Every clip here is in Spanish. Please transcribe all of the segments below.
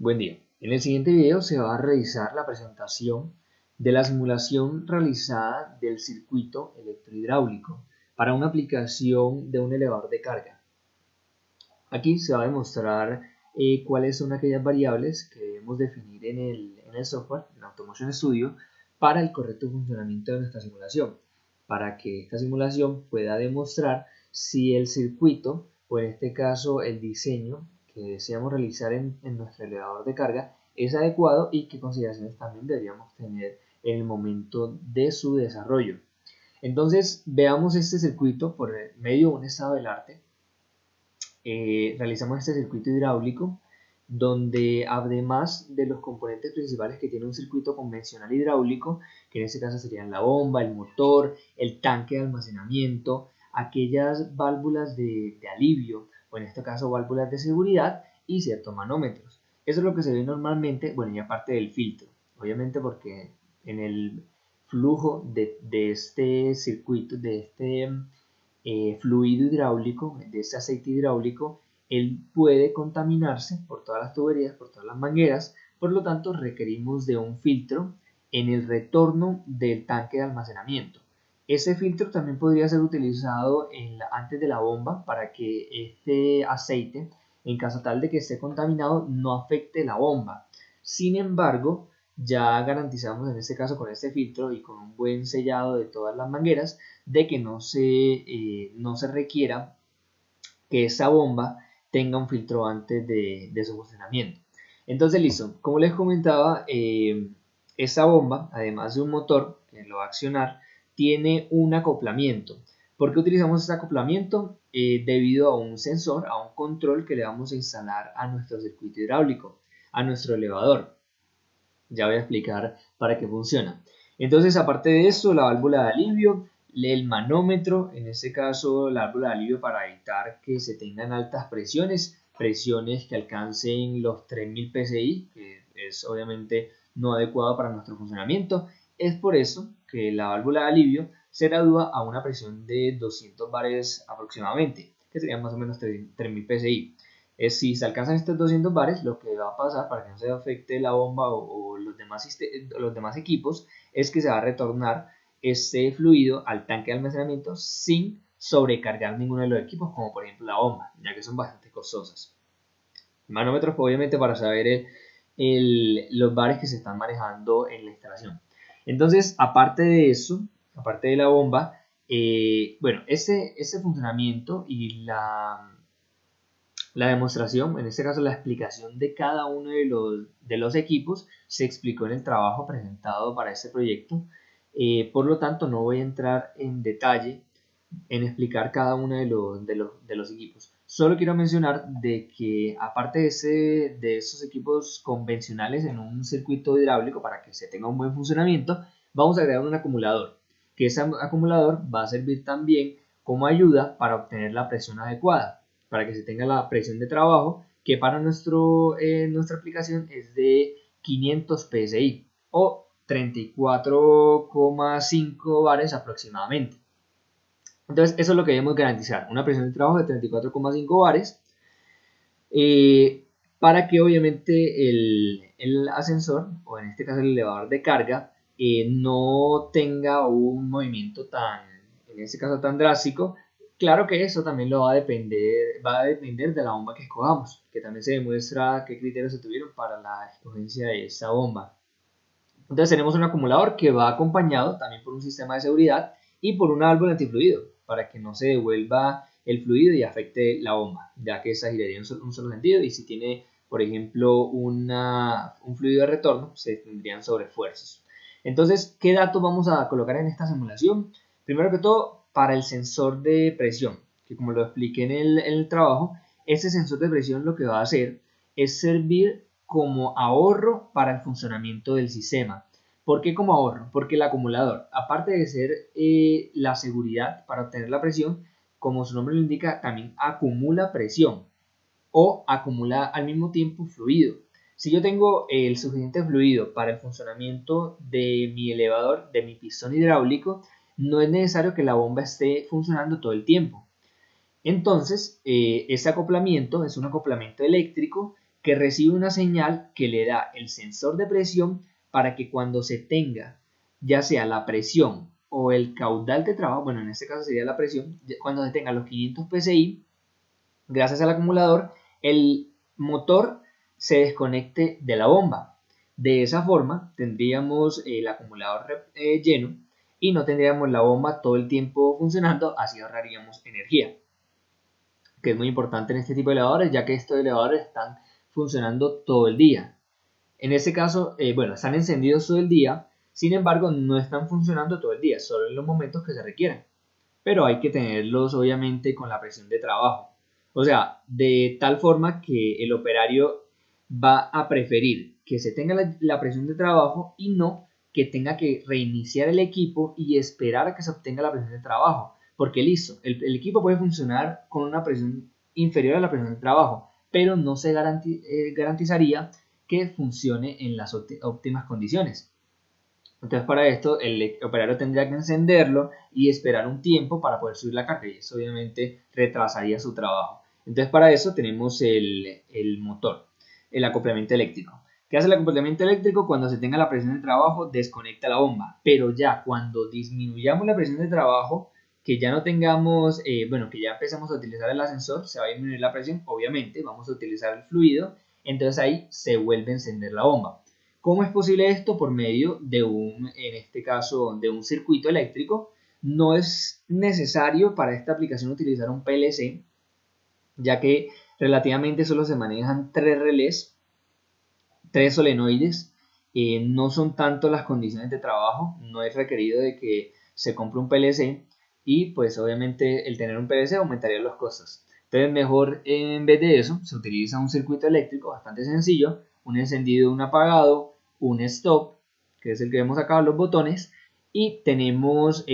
Buen día. En el siguiente video se va a realizar la presentación de la simulación realizada del circuito electrohidráulico para una aplicación de un elevador de carga. Aquí se va a demostrar cuáles son aquellas variables que debemos definir en el software, en Automotion Studio, para el correcto funcionamiento de nuestra simulación, para que esta simulación pueda demostrar si el circuito, o en este caso el diseño que deseamos realizar en nuestro elevador de carga, es adecuado y qué consideraciones también deberíamos tener en el momento de su desarrollo. Entonces veamos este circuito por medio de un estado del arte. Realizamos este circuito hidráulico donde además de los componentes principales que tiene un circuito convencional hidráulico, que en este caso serían la bomba, el motor, el tanque de almacenamiento, aquellas válvulas de alivio, o en este caso válvulas de seguridad y ciertos manómetros. Eso es lo que se ve normalmente, bueno, y aparte del filtro, obviamente porque en el flujo de este circuito, de este fluido hidráulico, de este aceite hidráulico, él puede contaminarse por todas las tuberías, por todas las mangueras, por lo tanto requerimos de un filtro en el retorno del tanque de almacenamiento. Ese filtro también podría ser utilizado antes de la bomba para que este aceite, en caso tal de que esté contaminado, no afecte la bomba. Sin embargo, ya garantizamos en este caso con este filtro y con un buen sellado de todas las mangueras de que no se requiera que esa bomba tenga un filtro antes de su funcionamiento. Entonces, listo, como les comentaba, esa bomba, además de un motor que lo va a accionar, tiene un acoplamiento. ¿Por qué utilizamos este acoplamiento? Debido a un sensor, a un control que le vamos a instalar a nuestro circuito hidráulico, a nuestro elevador. Ya voy a explicar para qué funciona. Entonces, aparte de esto, la válvula de alivio, el manómetro, en este caso la válvula de alivio para evitar que se tengan altas presiones, presiones que alcancen los 3000 psi, que es obviamente no adecuado para nuestro funcionamiento. Es por eso que la válvula de alivio se gradúa a una presión de 200 bares aproximadamente, que serían más o menos 3000 psi. Si se alcanzan estos 200 bares, lo que va a pasar para que no se afecte la bomba o los demás equipos es que se va a retornar este fluido al tanque de almacenamiento sin sobrecargar ninguno de los equipos, como por ejemplo la bomba, ya que son bastante costosas. Manómetros, obviamente, para saber los bares que se están manejando en la instalación. Entonces, aparte de eso, aparte de la bomba, bueno, ese funcionamiento y la demostración, en este caso la explicación de cada uno de los equipos, se explicó en el trabajo presentado para este proyecto. Por lo tanto, no voy a entrar en detalle en explicar cada uno de los equipos. Solo quiero mencionar de que aparte de esos equipos convencionales en un circuito hidráulico para que se tenga un buen funcionamiento, vamos a agregar un acumulador, que ese acumulador va a servir también como ayuda para obtener la presión adecuada, para que se tenga la presión de trabajo, que para nuestra aplicación es de 500 psi o 34,5 bares aproximadamente. Entonces, eso es lo que debemos garantizar, una presión de trabajo de 34,5 bares, para que obviamente el ascensor, o en este caso el elevador de carga, no tenga un movimiento en este caso tan drástico. Claro que eso también va a depender de la bomba que escojamos, que también se demuestra qué criterios se tuvieron para la escogencia de esa bomba. Entonces tenemos un acumulador que va acompañado también por un sistema de seguridad y por una válvula antifluido para que no se devuelva el fluido y afecte la bomba, ya que esa giraría en un solo sentido y si tiene, por ejemplo, un fluido de retorno, se tendrían sobreesfuerzos. Entonces, ¿qué datos vamos a colocar en esta simulación? Primero que todo, para el sensor de presión, que como lo expliqué en el trabajo, ese sensor de presión lo que va a hacer es servir como ahorro para el funcionamiento del sistema. ¿Por qué como ahorro? Porque el acumulador, aparte de ser la seguridad para obtener la presión, como su nombre lo indica, también acumula presión o acumula al mismo tiempo fluido. Si yo tengo el suficiente fluido para el funcionamiento de mi elevador, de mi pistón hidráulico, no es necesario que la bomba esté funcionando todo el tiempo. Entonces, ese acoplamiento es un acoplamiento eléctrico que recibe una señal que le da el sensor de presión para que cuando se tenga ya sea la presión o el caudal de trabajo, bueno, en este caso sería la presión, cuando se tenga los 500 psi, gracias al acumulador, el motor se desconecte de la bomba. De esa forma tendríamos el acumulador lleno y no tendríamos la bomba todo el tiempo funcionando, así ahorraríamos energía, que es muy importante en este tipo de elevadores, ya que estos elevadores están funcionando todo el día. En este caso, bueno, están encendidos todo el día, sin embargo, no están funcionando todo el día, solo en los momentos que se requieran. Pero hay que tenerlos, obviamente, con la presión de trabajo. O sea, de tal forma que el operario va a preferir que se tenga la presión de trabajo y no que tenga que reiniciar el equipo y esperar a que se obtenga la presión de trabajo. Porque listo, el equipo puede funcionar con una presión inferior a la presión de trabajo, pero no se garantizaría que funcione en las óptimas condiciones. Entonces para esto el operario tendría que encenderlo y esperar un tiempo para poder subir la carga y eso obviamente retrasaría su trabajo. Entonces para eso tenemos el motor, el acoplamiento eléctrico. ¿Qué hace el acoplamiento eléctrico? Cuando se tenga la presión de trabajo desconecta la bomba, pero ya cuando disminuyamos la presión de trabajo, que ya no tengamos, bueno, que ya empezamos a utilizar el ascensor, se va a disminuir la presión, obviamente vamos a utilizar el fluido, entonces ahí se vuelve a encender la bomba. ¿Cómo es posible esto? Por medio de en este caso, de un circuito eléctrico. No es necesario para esta aplicación utilizar un PLC, ya que relativamente solo se manejan 3 relés, 3 solenoides. No son tanto las condiciones de trabajo, no es requerido de que se compre un PLC y pues obviamente el tener un PLC aumentaría los costos. Entonces mejor en vez de eso se utiliza un circuito eléctrico bastante sencillo, un encendido, un apagado, un stop, que es el que vemos acá, los botones, y tenemos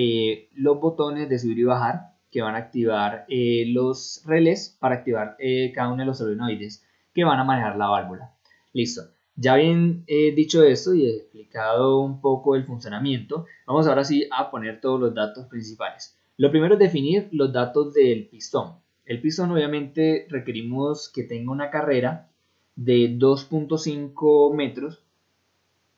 los botones de subir y bajar que van a activar los relés para activar cada uno de los solenoides que van a manejar la válvula. Listo. Ya bien dicho esto y explicado un poco el funcionamiento, vamos ahora sí a poner todos los datos principales. Lo primero es definir los datos del pistón. El pistón obviamente requerimos que tenga una carrera de 2.5 metros,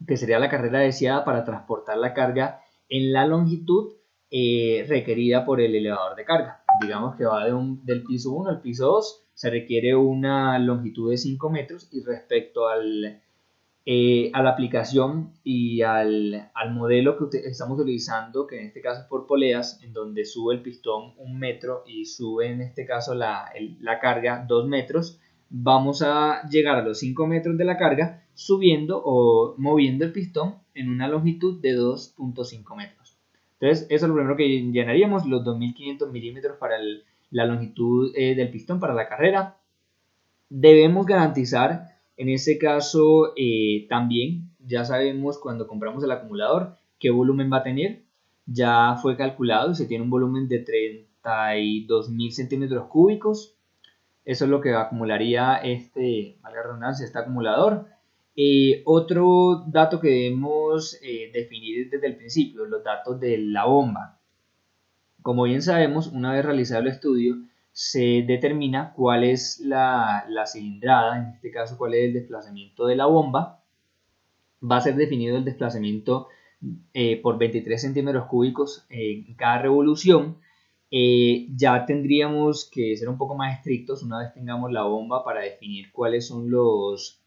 que sería la carrera deseada para transportar la carga en la longitud requerida por el elevador de carga. Digamos que va del piso 1 al piso 2, se requiere una longitud de 5 metros y respecto a la aplicación y al modelo que estamos utilizando, que en este caso es por poleas, en donde sube el pistón 1 metro y sube en este caso la carga 2 metros, vamos a llegar a los 5 metros de la carga subiendo o moviendo el pistón en una longitud de 2.5 metros. Entonces, eso es lo primero que llenaríamos, los 2500 milímetros para la longitud del pistón para la carrera. Debemos garantizar, en este caso, también, ya sabemos cuando compramos el acumulador qué volumen va a tener. Ya fue calculado y se tiene un volumen de 32.000 centímetros cúbicos. Eso es lo que acumularía valga la redundancia, este acumulador. Otro dato que debemos definir desde el principio, los datos de la bomba. Como bien sabemos, una vez realizado el estudio, se determina cuál es la cilindrada, en este caso cuál es el desplazamiento de la bomba. Va a ser definido el desplazamiento por 23 centímetros cúbicos en cada revolución. Ya tendríamos que ser un poco más estrictos una vez tengamos la bomba para definir cuáles son los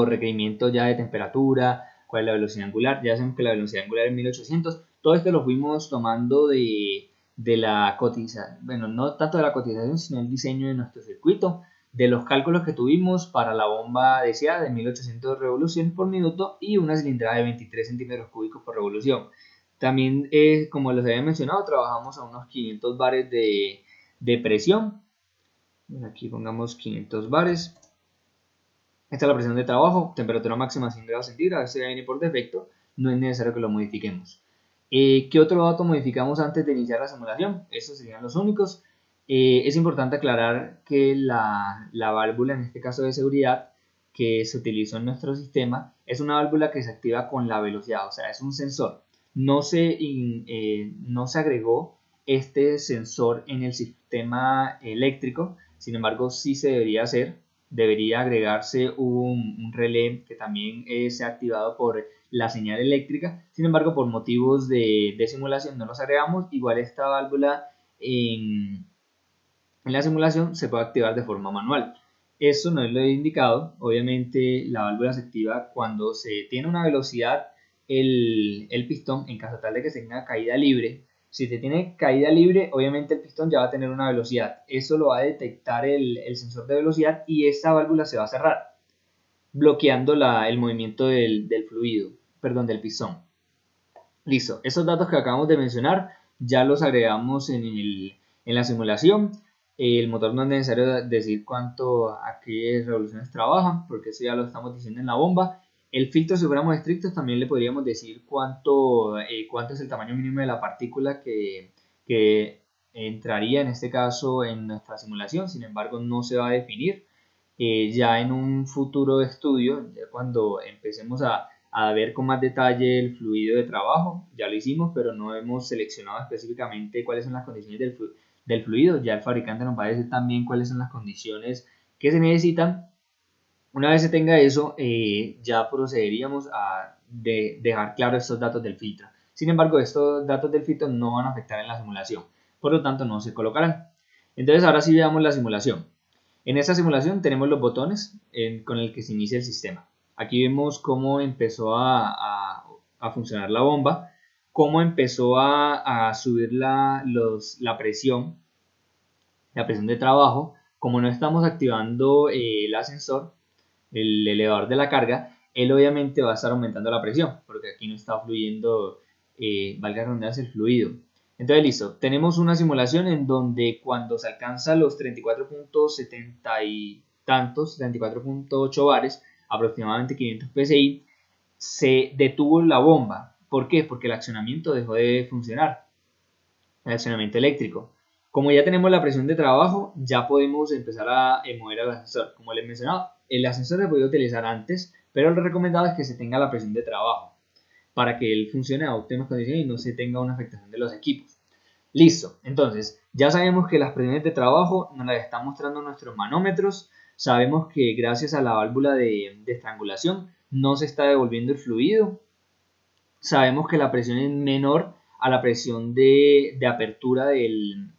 requerimientos ya de temperatura, cuál es la velocidad angular. Ya sabemos que la velocidad angular es 1800. Todo esto lo fuimos tomando de la cotización, bueno, no tanto de la cotización, sino el diseño de nuestro circuito, de los cálculos que tuvimos para la bomba deseada de 1800 revoluciones por minuto y una cilindrada de 23 centímetros cúbicos por revolución. También, como les había mencionado, trabajamos a unos 500 bares de presión. Aquí pongamos 500 bares. Esta es la presión de trabajo, temperatura máxima 100 grados centígrados, este ya viene por defecto, no es necesario que lo modifiquemos. ¿Qué otro dato modificamos antes de iniciar la simulación? Estos serían los únicos. Es importante aclarar que la válvula, en este caso de seguridad, que se utilizó en nuestro sistema, es una válvula que se activa con la velocidad, o sea, es un sensor. No se agregó este sensor en el sistema eléctrico, sin embargo, sí se debería hacer debería agregarse un relé que también sea activado por la señal eléctrica. Sin embargo, por motivos de simulación no los agregamos. Igual esta válvula en la simulación se puede activar de forma manual. Eso no es lo indicado. Obviamente la válvula se activa cuando se tiene una velocidad el pistón, en caso tal de que tenga caída libre. Si se tiene caída libre, obviamente el pistón ya va a tener una velocidad. Eso lo va a detectar el sensor de velocidad y esta válvula se va a cerrar, bloqueando el movimiento del fluido, perdón, del pistón. Listo, esos datos que acabamos de mencionar ya los agregamos en la simulación. El motor no es necesario decir a qué revoluciones trabaja, porque eso ya lo estamos diciendo en la bomba. El filtro, si fuéramos estrictos, también le podríamos decir cuánto es el tamaño mínimo de la partícula que entraría en este caso en nuestra simulación. Sin embargo, no se va a definir. Ya en un futuro estudio, ya cuando empecemos a ver con más detalle el fluido de trabajo, ya lo hicimos, pero no hemos seleccionado específicamente cuáles son las condiciones del fluido. Ya el fabricante nos va a decir también cuáles son las condiciones que se necesitan. Una vez se tenga eso, ya procederíamos a dejar claro estos datos del filtro. Sin embargo, estos datos del filtro no van a afectar en la simulación, por lo tanto no se colocarán. Entonces ahora sí veamos la simulación. En esta simulación tenemos los botones con el que se inicia el sistema. Aquí vemos cómo empezó a funcionar la bomba, cómo empezó a subir la presión de trabajo. Como no estamos activando el ascensor, el elevador de la carga, él obviamente va a estar aumentando la presión, porque aquí no está fluyendo, valga la redundancia, el fluido. Entonces, listo, tenemos una simulación en donde cuando se alcanza los 34.70 y tantos, 34.8 bares, aproximadamente 500 psi, se detuvo la bomba. ¿Por qué? Porque el accionamiento dejó de funcionar, el accionamiento eléctrico. Como ya tenemos la presión de trabajo, ya podemos empezar a mover el ascensor. Como les mencionaba, el ascensor se puede utilizar antes, pero lo recomendado es que se tenga la presión de trabajo para que él funcione a óptimas condiciones y no se tenga una afectación de los equipos. Listo, entonces ya sabemos que las presiones de trabajo nos las están mostrando nuestros manómetros. Sabemos que gracias a la válvula de estrangulación no se está devolviendo el fluido. Sabemos que la presión es menor a la presión de apertura de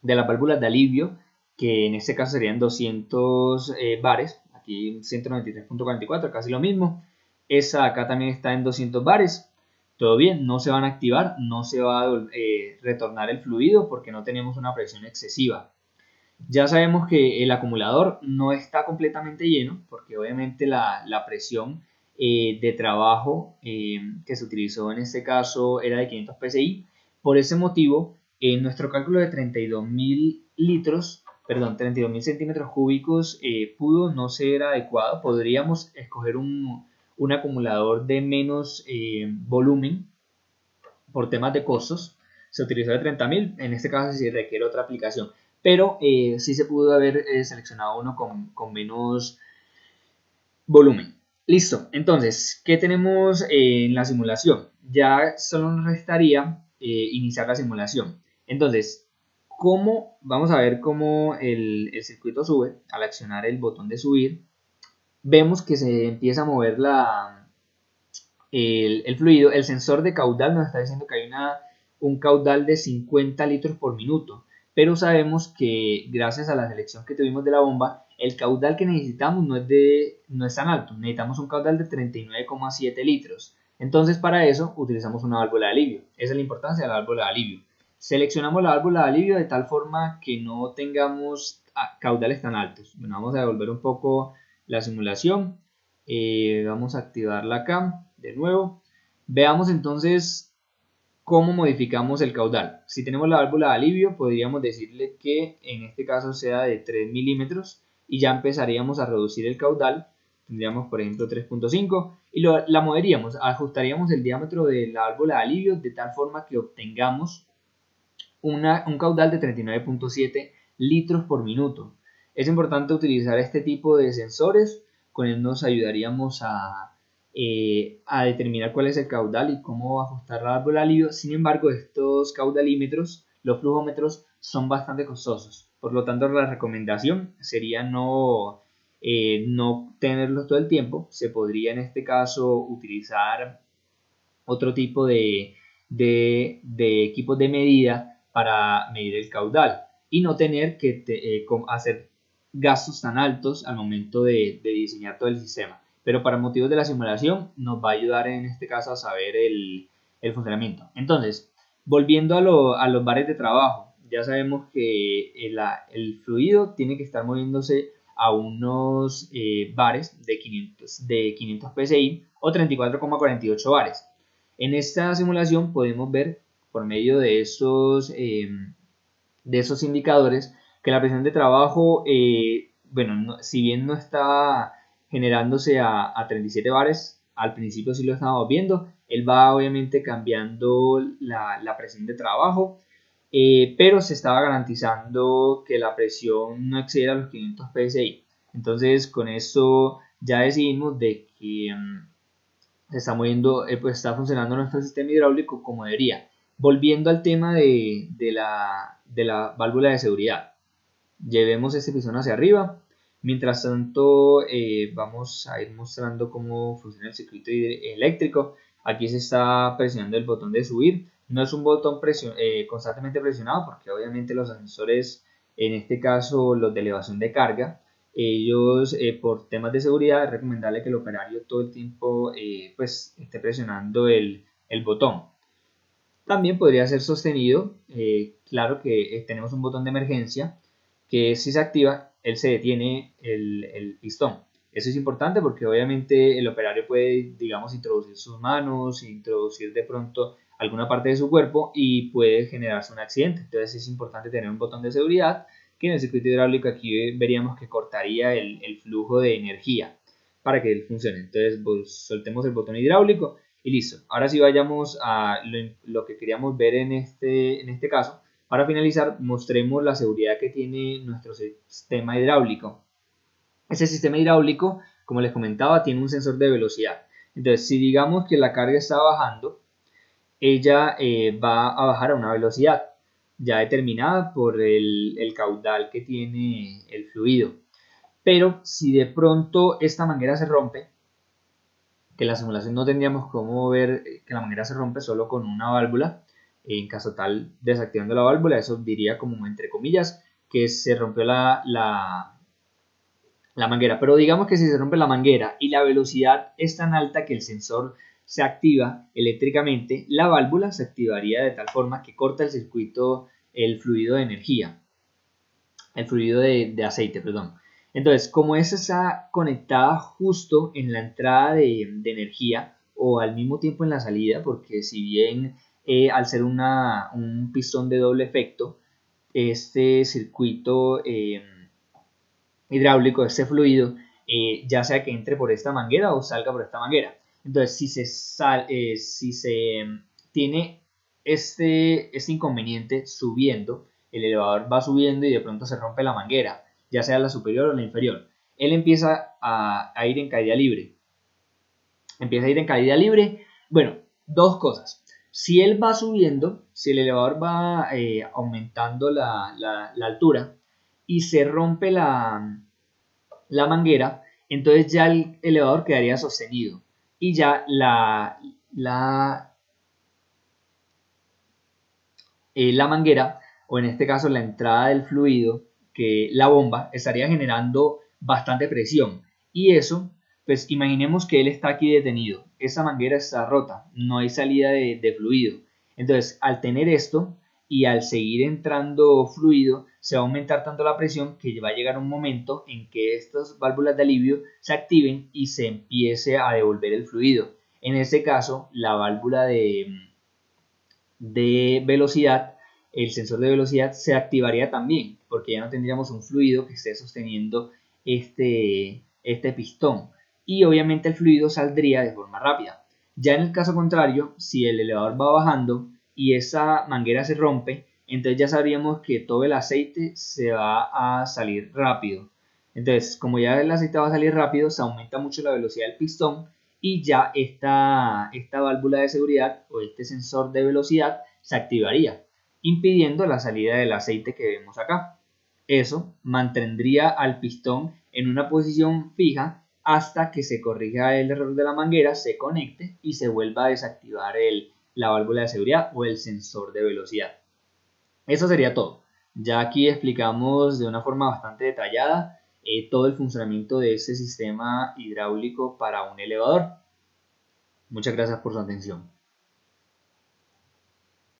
las válvulas de alivio, que en este caso serían 200 bares, aquí 193.44, casi lo mismo. Esa acá también está en 200 bares. Todo bien, no se van a activar, no se va a retornar el fluido porque no tenemos una presión excesiva. Ya sabemos que el acumulador no está completamente lleno porque obviamente la presión de trabajo que se utilizó en este caso era de 500 psi. Por ese motivo, en nuestro cálculo de 32.000 litros, perdón, 32.000 centímetros cúbicos pudo no ser adecuado. Podríamos escoger un acumulador de menos volumen por temas de costos. Se utilizó de 30.000, en este caso sí requiere otra aplicación, pero sí se pudo haber seleccionado uno con menos volumen. Listo, entonces, ¿qué tenemos en la simulación? Ya solo nos restaría iniciar la simulación. Entonces, vamos a ver cómo el circuito sube al accionar el botón de subir. Vemos que se empieza a mover el fluido. El sensor de caudal nos está diciendo que hay un caudal de 50 litros por minuto, pero sabemos que gracias a la selección que tuvimos de la bomba, el caudal que necesitamos no es tan alto, necesitamos un caudal de 39,7 litros. Entonces para eso utilizamos una válvula de alivio. Esa es la importancia de la válvula de alivio. Seleccionamos la válvula de alivio de tal forma que no tengamos caudales tan altos. Bueno, vamos a devolver un poco la simulación. Vamos a activarla acá de nuevo. Veamos entonces cómo modificamos el caudal. Si tenemos la válvula de alivio, podríamos decirle que en este caso sea de 3 milímetros y ya empezaríamos a reducir el caudal. Tendríamos, por ejemplo, 3.5 y la moveríamos, ajustaríamos el diámetro de la válvula de alivio de tal forma que obtengamos un caudal de 39.7 litros por minuto. Es importante utilizar este tipo de sensores, con él nos ayudaríamos a determinar cuál es el caudal y cómo ajustar la válvula de alivio. Sin embargo, estos caudalímetros, los flujómetros, son bastante costosos. Por lo tanto, la recomendación sería no no tenerlos todo el tiempo, se podría en este caso utilizar otro tipo de equipos de medida para medir el caudal y no tener que hacer gastos tan altos al momento de diseñar todo el sistema. Pero para motivos de la simulación nos va a ayudar en este caso a saber el funcionamiento. Entonces, volviendo a los bares de trabajo, ya sabemos que el fluido tiene que estar moviéndose a unos bares de 500 psi o 34,48 bares. En esta simulación podemos ver por medio de esos indicadores que la presión de trabajo, si bien no está generándose a 37 bares, al principio sí lo estábamos viendo, él va obviamente cambiando la presión de trabajo, pero se estaba garantizando que la presión no excediera los 500 psi. Entonces con esto ya decidimos de que se está moviendo, pues está funcionando nuestro sistema hidráulico como debería. Volviendo al tema de la válvula de seguridad, llevemos este pistón hacia arriba. Mientras tanto, vamos a ir mostrando cómo funciona el circuito eléctrico. Aquí se está presionando el botón de subir. No es un botón constantemente presionado porque obviamente los ascensores, en este caso los de elevación de carga, ellos por temas de seguridad es recomendable que el operario todo el tiempo pues esté presionando el botón. También podría ser sostenido, claro que tenemos un botón de emergencia que si se activa, él se detiene el pistón. Eso es importante porque obviamente el operario puede, digamos, introducir sus manos, introducir de pronto alguna parte de su cuerpo y puede generarse un accidente. Entonces es importante tener un botón de seguridad que en el circuito hidráulico aquí veríamos que cortaría el flujo de energía para que él funcione. Entonces soltemos el botón hidráulico y listo. Ahora sí vayamos a lo que queríamos ver en este caso. Para finalizar, mostremos la seguridad que tiene nuestro sistema hidráulico. Este sistema hidráulico, como les comentaba, tiene un sensor de velocidad. Entonces, si digamos que la carga está bajando, ella va a bajar a una velocidad ya determinada por el caudal que tiene el fluido. Pero si de pronto esta manguera se rompe, que en la simulación no tendríamos cómo ver que la manguera se rompe solo con una válvula, en caso tal desactivando la válvula, eso diría como entre comillas que se rompió la manguera, pero digamos que si se rompe la manguera y la velocidad es tan alta que el sensor se activa eléctricamente, la válvula se activaría de tal forma que corta el circuito, el fluido de energía, el fluido de aceite, perdón. Entonces, como esa está conectada justo en la entrada de energía o al mismo tiempo en la salida, porque si bien al ser un pistón de doble efecto, este circuito hidráulico, este fluido, ya sea que entre por esta manguera o salga por esta manguera. Entonces, si se tiene este inconveniente subiendo, el elevador va subiendo y de pronto se rompe la manguera, ya sea la superior o la inferior, él empieza a ir en caída libre. Empieza a ir en caída libre. Bueno, dos cosas. Si él va subiendo, si el elevador va aumentando la altura y se rompe la manguera, entonces ya el elevador quedaría sostenido y ya la manguera, o en este caso la entrada del fluido, que la bomba, estaría generando bastante presión. Y eso, pues imaginemos que él está aquí detenido. Esa manguera está rota, no hay salida de fluido. Entonces, al tener esto y al seguir entrando fluido, se va a aumentar tanto la presión que va a llegar un momento en que estas válvulas de alivio se activen y se empiece a devolver el fluido. En este caso, la válvula de velocidad, el sensor de velocidad se activaría también, porque ya no tendríamos un fluido que esté sosteniendo este pistón. Y obviamente el fluido saldría de forma rápida. Ya en el caso contrario, si el elevador va bajando y esa manguera se rompe, entonces ya sabríamos que todo el aceite se va a salir rápido. Entonces, como ya el aceite va a salir rápido, se aumenta mucho la velocidad del pistón y ya esta válvula de seguridad o este sensor de velocidad se activaría, impidiendo la salida del aceite que vemos acá. Eso mantendría al pistón en una posición fija hasta que se corrija el error de la manguera, se conecte y se vuelva a desactivar la válvula de seguridad o el sensor de velocidad. Eso sería todo. Ya aquí explicamos de una forma bastante detallada todo el funcionamiento de este sistema hidráulico para un elevador. Muchas gracias por su atención.